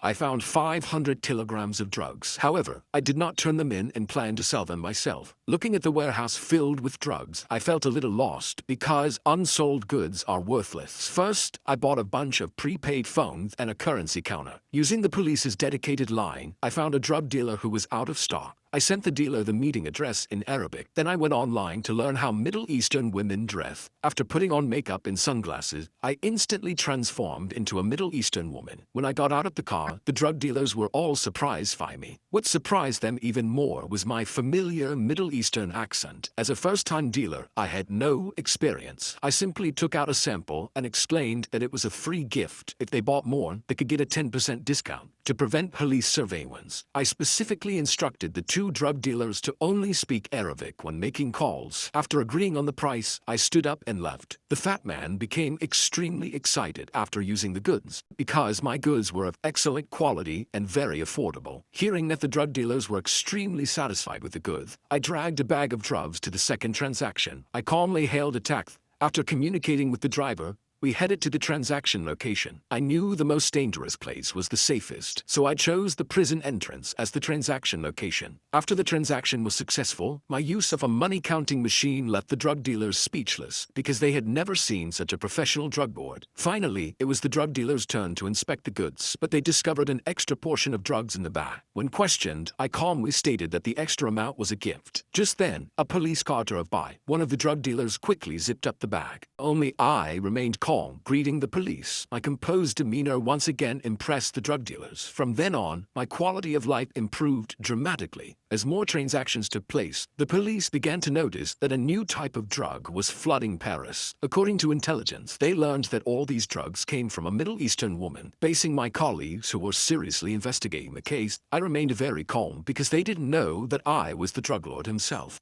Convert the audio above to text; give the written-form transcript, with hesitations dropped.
I found 500 kilograms of drugs. However, I did not turn them in and plan to sell them myself. Looking at the warehouse filled with drugs, I felt a little lost because unsold goods are worthless. First, I bought a bunch of prepaid phones and a currency counter. Using the police's dedicated line, I found a drug dealer who was out of stock. I sent the dealer the meeting address in Arabic. Then I went online to learn how Middle Eastern women dress. After putting on makeup and sunglasses, I instantly transformed into a Middle Eastern woman. When I got out of the car, the drug dealers were all surprised by me. What surprised them even more was my familiar Middle Eastern accent. As a first-time dealer, I had no experience. I simply took out a sample and explained that it was a free gift. If they bought more, they could get a 10% discount. To prevent police surveillance, I specifically instructed the two drug dealers to only speak Arabic when making calls. After agreeing on the price, I stood up and left. The fat man became extremely excited after using the goods, because my goods were of excellent quality and very affordable. Hearing that the drug dealers were extremely satisfied with the goods, I dragged a bag of drugs to the second transaction. I calmly hailed a taxi. After communicating with the driver, we headed to the transaction location. I knew the most dangerous place was the safest, so I chose the prison entrance as the transaction location. After the transaction was successful, my use of a money-counting machine left the drug dealers speechless because they had never seen such a professional drug board. Finally, it was the drug dealers' turn to inspect the goods, but they discovered an extra portion of drugs in the bag. When questioned, I calmly stated that the extra amount was a gift. Just then, a police car drove by. One of the drug dealers quickly zipped up the bag. Only I remained calm, greeting the police. My composed demeanor once again impressed the drug dealers. From then on, my quality of life improved dramatically. As more transactions took place, the police began to notice that a new type of drug was flooding Paris. According to intelligence, they learned that all these drugs came from a Middle Eastern woman. Facing my colleagues who were seriously investigating the case, I remained very calm because they didn't know that I was the drug lord himself.